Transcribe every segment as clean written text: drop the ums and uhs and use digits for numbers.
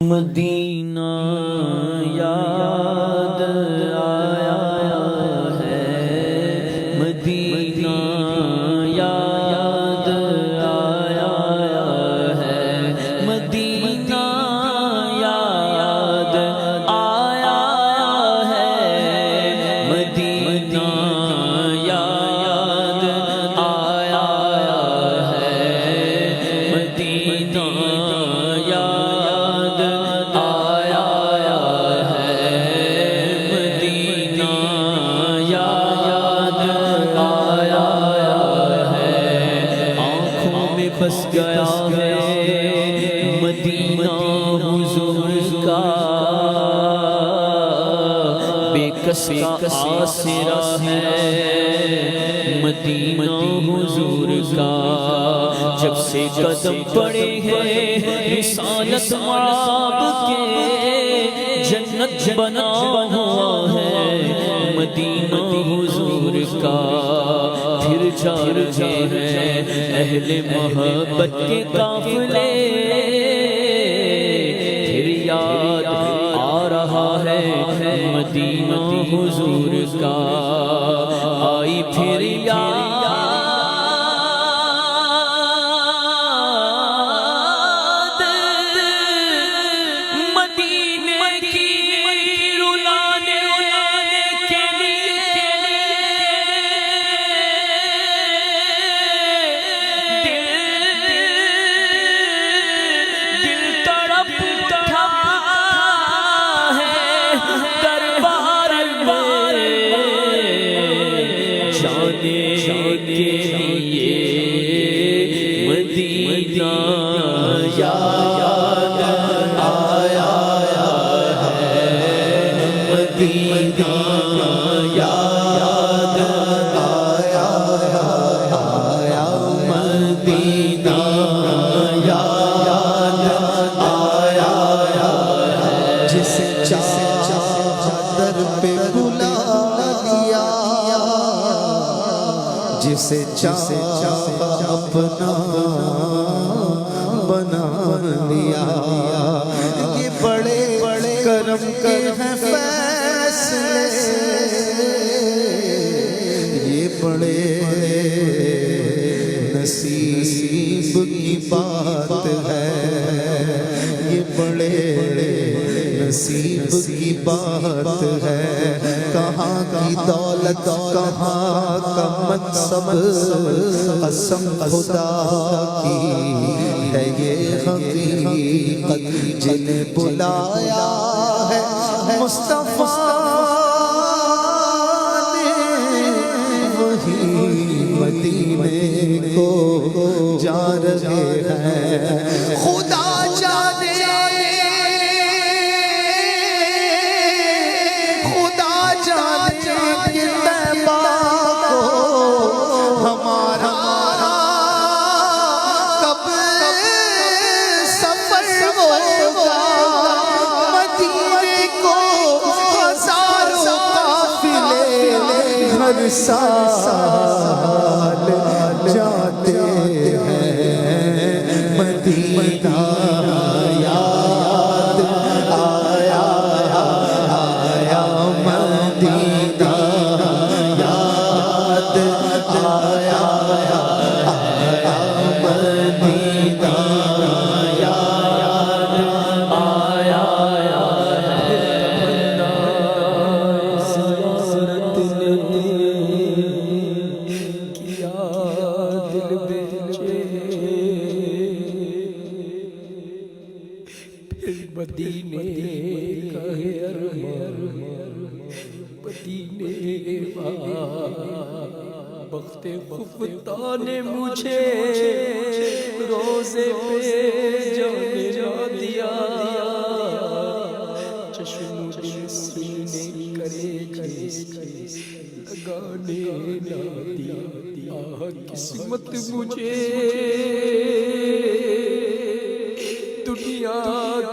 مدینہ یاد آیا ہے، مدینہ یاد آیا ہے، مدینہ یاد آیا ہے، مدینہ یاد آیا ہے، مدینہ بس گیا ہے مدینہ حضور کا، بے کس کا آسرا ہے مدینہ حضور کا، جب سے قدم پڑے ہیں رسالت آپ کے، جنت بنا ہوا ہے مدینہ حضور کا، پھر جا رہے ہیں اہل محبت کے قافلے، پھر یاد آ رہا ہے مدینہ حضور کا، آئی پھر یاد مدینے کی رلانے کے لیے، دل تڑپتا ہے دربار میں، جانے کے لیے مدینہ یاد آیا ہے، مدینہ یاد آیا ہے، مدینہ یاد آیا ہے، جسے چادر پہ بلا لیا، جسے چاہا اپنا بنا لیا، یہ بڑے کرم کے ہیں فیصلے، یہ بڑے نصیب کی بات ہے، یہ بڑے نصیب کی بات ہے، کہاں کی دولت کہاں کا منصب، قسم خدا کی ہے یہ حقیقت، جنہیں بلایا ہے مصطفیٰ نے وہی مدینے کو جا رہے ہیں، خدا جانے ہر سال جاتے ہیں مدینہ یاد آیا مدینہ یاد آیا مدینہ یاد آیا مدینے کا ہے ارمان، مدینے وقت خفتہ نے مجھے روزے پہ جانے نہ دیا، چشم دل سینے کرے لگانے نہ دیا، قسمت مجھے دنیا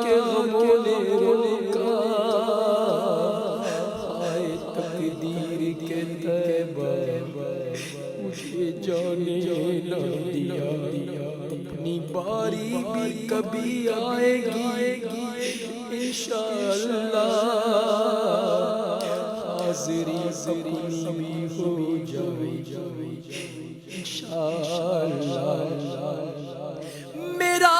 کے غموں نے روکا، ہائے تقدیر کے طیبہ مجھے جانے نہ دیا، اپنی باری بھی کبھی آئے گی انشاءاللہ حاضری اپنی بھی ہو جائے انشاءاللہ میرا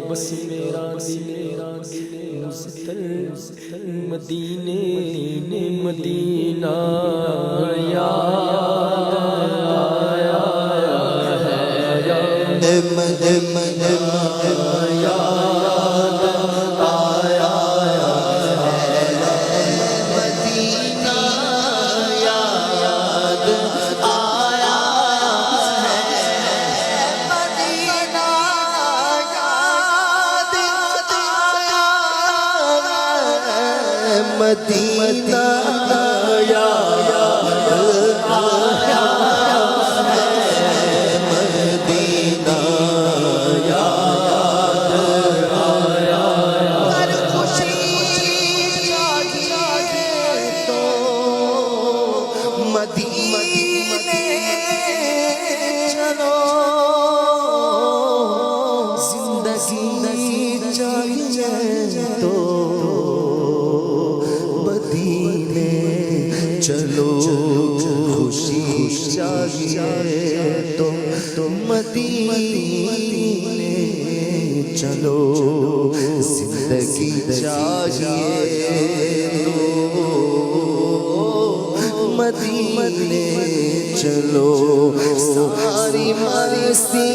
بس میرا دل مستر مدینے مدینہ یاد آیا ہے مدینہ یاد آیا ہے مدینہ یاد آیا مدینہ یاد آیا ہے مدینہ یاد آیا ہر خوشی چاہیے تو مدینے چلو زندگی چاہیے تو مدینے چلو خوشی چاہیے تو مدینے چلو زندگی چاہیے تو مدینے چلو ساری مستی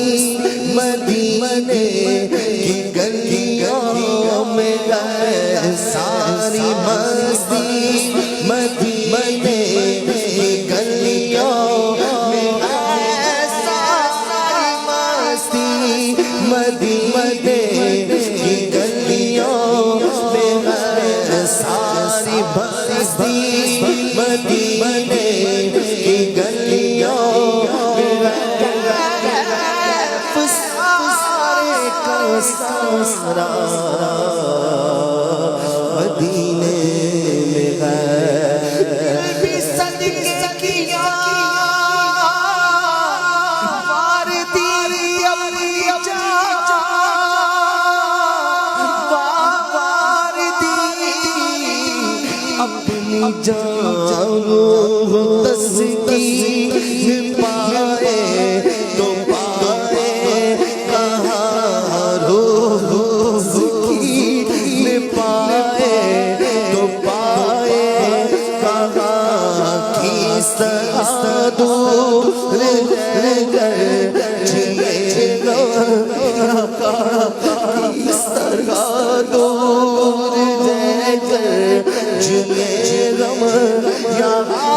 مدینے کی گلیوں میں ہے ساری مستی مدینے کی گلیوں میں ہے ساری مستی مدینے کی گلیوں میں ہے ساری مستی مدینے کی گلیوں میں ہے سارے کا سارا مدینے میں ہے بھی صدقے کیا واردی اپنی جان تسکین پائے تو پائے کہاں روح سکین پائے تو پائے کہاں کس طرح دور گر جیے گا کس طرح دور گر جیے غم یہاں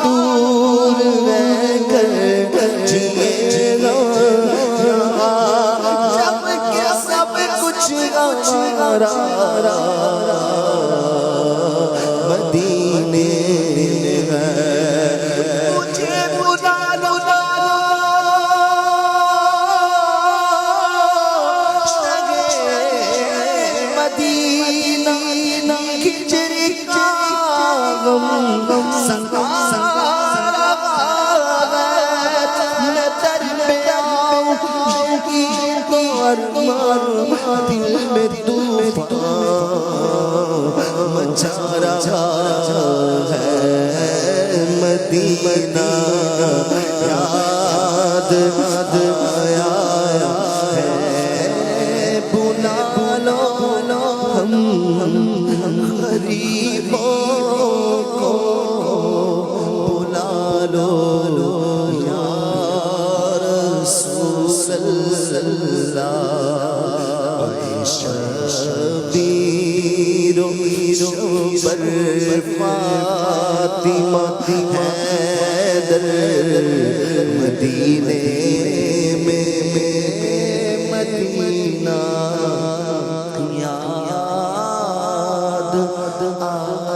دور رہ کر جیے غم جب کہ سب کچھ ہمارا مدینے ہے مجھے بلا لو مدینہ ہجر کا غم سنگارا میں در پہ آؤں یقین تو ارمان دل میں طوفان مچا رہا ہے مدینہ یاد آیا ہے بلا لو ہم غریبوں کو بلا لو یا رسول اللہ شبیر شبر فاطمہ حیدر مدینے میں مدینہ یاد آ